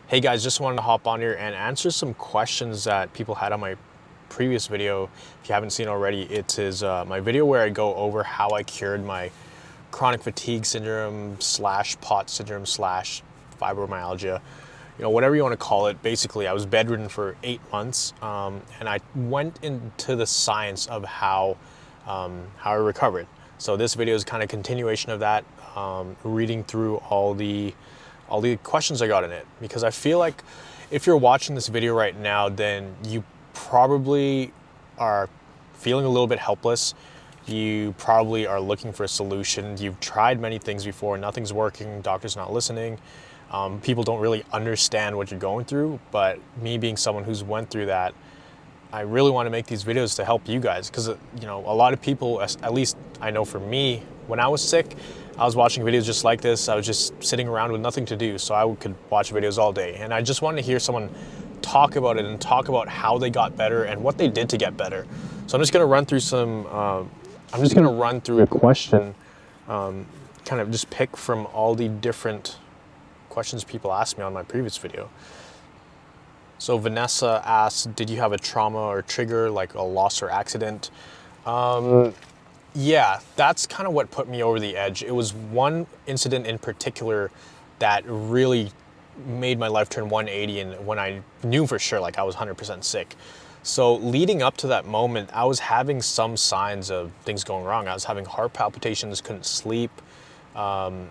Hey guys, just wanted to hop on here and answer some questions that people had on my previous video. If you haven't seen already, it is my video where I go over how I cured my chronic fatigue syndrome slash POTS syndrome slash fibromyalgia, whatever you want to call it. Basically, I was bedridden for 8 months, and I went into the science of how I recovered. So this video is kind of continuation of that, reading through all the questions I got in it, because I feel like if you're watching this video right now, then you probably are feeling a little bit helpless. You probably are looking for a solution. You've tried many things before, nothing's working, doctor's not listening. People don't really understand what you're going through, but me being someone who's went through that, I really want to make these videos to help you guys, because a lot of people, at least I know for me, when I was sick, I was watching videos just like this. I was just sitting around with nothing to do, so I could watch videos all day. And I just wanted to hear someone talk about it and talk about how they got better and what they did to get better. So I'm just going to run through a question, kind of just pick from all the different questions people asked me on my previous video. So Vanessa asked, did you have a trauma or trigger, like a loss or accident? Yeah, that's kind of what put me over the edge. It was one incident in particular that really made my life turn 180, and when I knew for sure, like, I was 100% sick. So leading up to that moment, I was having some signs of things going wrong. I was having heart palpitations, couldn't sleep,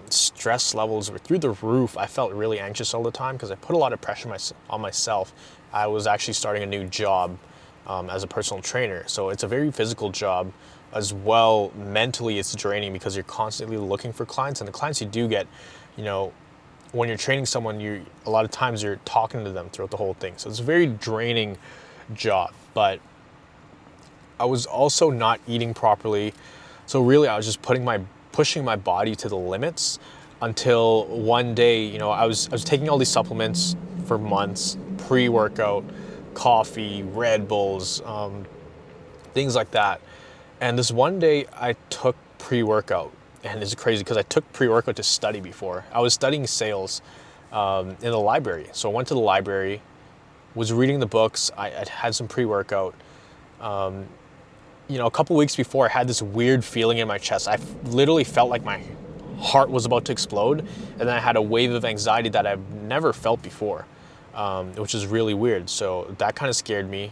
stress levels were through the roof. I felt really anxious all the time because I put a lot of pressure on myself. I was actually starting a new job as a personal trainer. So it's a very physical job as well. Mentally, it's draining because you're constantly looking for clients, and the clients you do get, when you're training someone, a lot of times you're talking to them throughout the whole thing. So it's a very draining job, but I was also not eating properly. So really, I was just pushing my body to the limits until one day, I was taking all these supplements for months, pre-workout, coffee, Red Bulls, things like that. And this one day I took pre-workout, and it's crazy because I took pre-workout to study before. I was studying sales in the library. So I went to the library, was reading the books. I had some pre-workout. A couple weeks before, I had this weird feeling in my chest. I literally felt like my heart was about to explode, and then I had a wave of anxiety that I've never felt before, which is really weird. So that kind of scared me.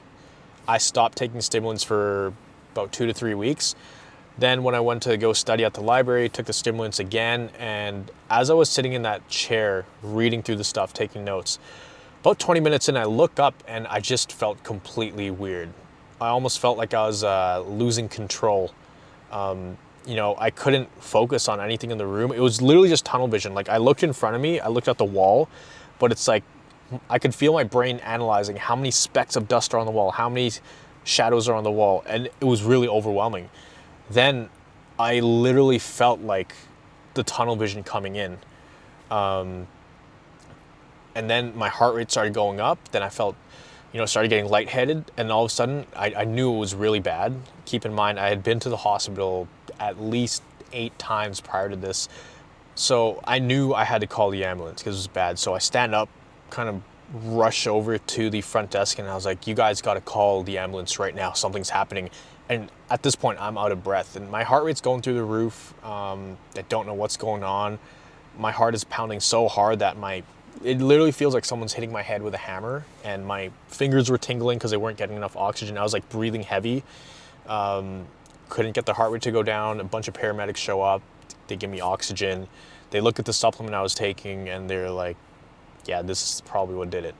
I stopped taking stimulants for about 2 to 3 weeks. Then when I went to go study at the library, took the stimulants again, and as I was sitting in that chair reading through the stuff, taking notes, about 20 minutes in, I look up and I just felt completely weird. I almost felt like I was losing control. I couldn't focus on anything in the room. It was literally just tunnel vision. Like, I looked in front of me, I looked at the wall, but it's like I could feel my brain analyzing how many specks of dust are on the wall, how many shadows are on the wall, and it was really overwhelming. Then I literally felt like the tunnel vision coming in. And then my heart rate started going up. Then I felt, started getting lightheaded, and all of a sudden I knew it was really bad. Keep in mind, I had been to the hospital at least 8 times prior to this. So I knew I had to call the ambulance because it was bad. So I stand up, kind of rush over to the front desk, and I was like, you guys got to call the ambulance right now. Something's happening. And at this point, I'm out of breath, and my heart rate's going through the roof. I don't know what's going on. My heart is pounding so hard that it literally feels like someone's hitting my head with a hammer, and my fingers were tingling because they weren't getting enough oxygen. I was like breathing heavy. Couldn't get the heart rate to go down. A bunch of paramedics show up. They give me oxygen. They look at the supplement I was taking, and they're like, yeah, this is probably what did it.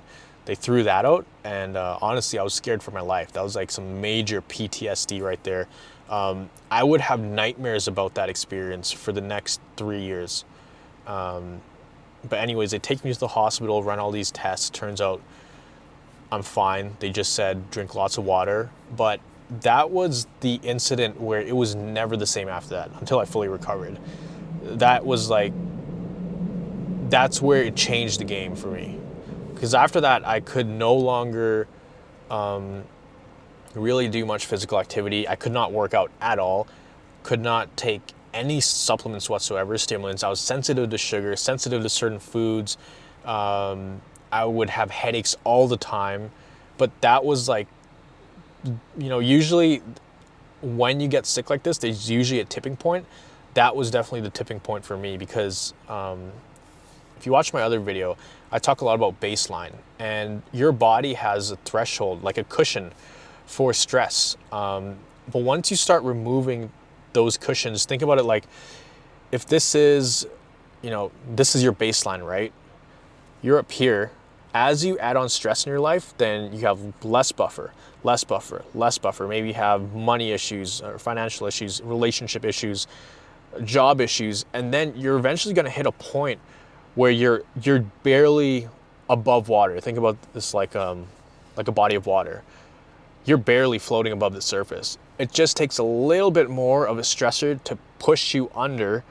They threw that out, and honestly, I was scared for my life. That was like some major PTSD right there. I would have nightmares about that experience for the next 3 years. But anyways, they take me to the hospital, run all these tests. Turns out I'm fine. They just said drink lots of water. But that was the incident where it was never the same after that until I fully recovered. That's where it changed the game for me. Because after that, I could no longer really do much physical activity. I could not work out at all, could not take any supplements whatsoever, stimulants. I was sensitive to sugar, sensitive to certain foods. I would have headaches all the time. But that was like, usually when you get sick like this, there's usually a tipping point. That was definitely the tipping point for me, because if you watch my other video, I talk a lot about baseline, and your body has a threshold, like a cushion for stress. But once you start removing those cushions, think about it like, if this is, this is your baseline, right? You're up here. As you add on stress in your life, then you have less buffer, less buffer, less buffer. Maybe you have money issues or financial issues, relationship issues, job issues, and then you're eventually going to hit a point where you're barely above water. Think about this like a body of water. You're barely floating above the surface. It just takes a little bit more of a stressor to push you under,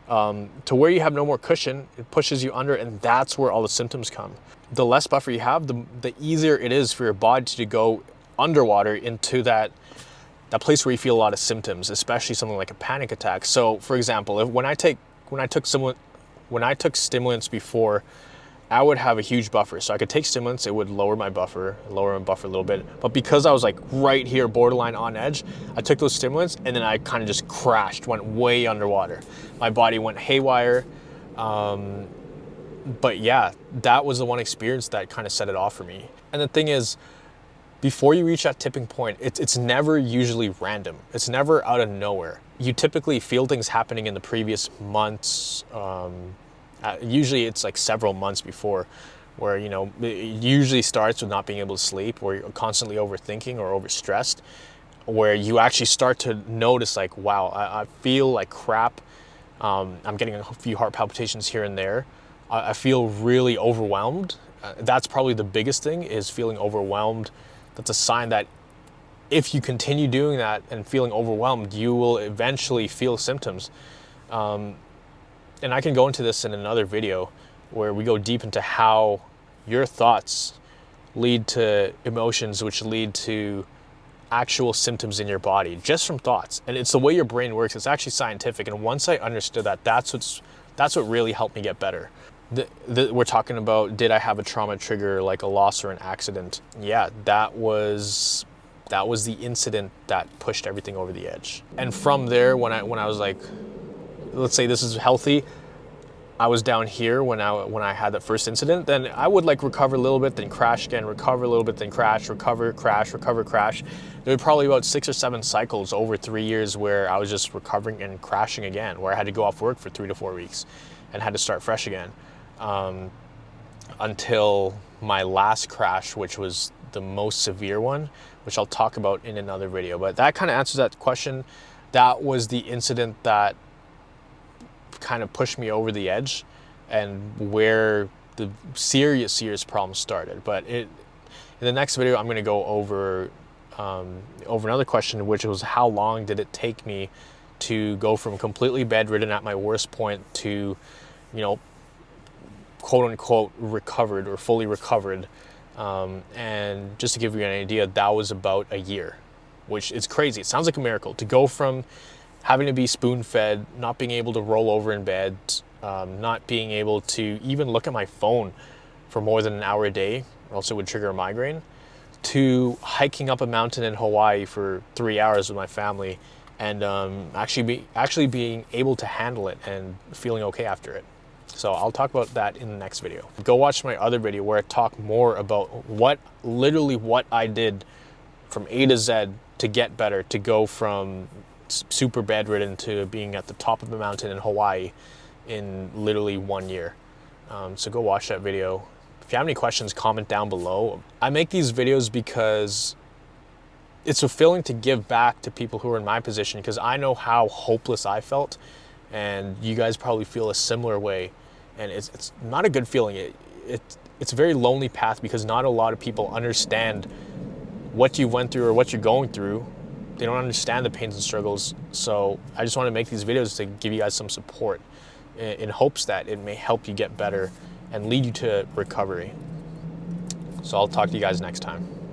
to where you have no more cushion. It pushes you under, and that's where all the symptoms come. The less buffer you have, the easier it is for your body to go underwater into that place where you feel a lot of symptoms, especially something like a panic attack. So, for example, when I took stimulants before, I would have a huge buffer. So I could take stimulants, it would lower my buffer a little bit. But because I was like right here, borderline on edge, I took those stimulants and then I kind of just crashed, went way underwater. My body went haywire. But yeah, that was the one experience that kind of set it off for me. And the thing is, before you reach that tipping point, it's never usually random. It's never out of nowhere. You typically feel things happening in the previous months. Usually it's like several months before, where, it usually starts with not being able to sleep, or you're constantly overthinking or overstressed, where you actually start to notice like, wow, I feel like crap. I'm getting a few heart palpitations here and there. I feel really overwhelmed. That's probably the biggest thing, is feeling overwhelmed. That's a sign that if you continue doing that and feeling overwhelmed, you will eventually feel symptoms. And I can go into this in another video where we go deep into how your thoughts lead to emotions, which lead to actual symptoms in your body just from thoughts. And it's the way your brain works. It's actually scientific. And once I understood that, that's what really helped me get better. We're talking about, did I have a trauma trigger, like a loss or an accident? Yeah, that was the incident that pushed everything over the edge. And from there, when I was like, let's say this is healthy, I was down here when I had that first incident, then I would like recover a little bit, then crash again, recover a little bit, then crash, recover, crash, recover, crash. There were probably about 6 or 7 cycles over 3 years where I was just recovering and crashing again, where I had to go off work for 3 to 4 weeks and had to start fresh again. Until my last crash, which was the most severe one, which I'll talk about in another video. But that kind of answers that question. That was the incident that kind of pushed me over the edge and where the serious problems started. But in the next video, I'm going to go over another question, which was, how long did it take me to go from completely bedridden at my worst point to, quote unquote recovered or fully recovered. And just to give you an idea, that was about a year, which is crazy. It sounds like a miracle to go from having to be spoon fed, not being able to roll over in bed, not being able to even look at my phone for more than an hour a day, or else it would trigger a migraine, to hiking up a mountain in Hawaii for 3 hours with my family, and actually being able to handle it and feeling okay after it. So I'll talk about that in the next video. Go watch my other video where I talk more about literally what I did from A to Z to get better, to go from super bedridden to being at the top of a mountain in Hawaii in literally 1 year. So go watch that video. If you have any questions, comment down below. I make these videos because it's fulfilling to give back to people who are in my position, because I know how hopeless I felt, and you guys probably feel a similar way. And it's not a good feeling. It's a very lonely path, because not a lot of people understand what you went through or what you're going through. They don't understand the pains and struggles. So I just want to make these videos to give you guys some support in hopes that it may help you get better and lead you to recovery. So I'll talk to you guys next time.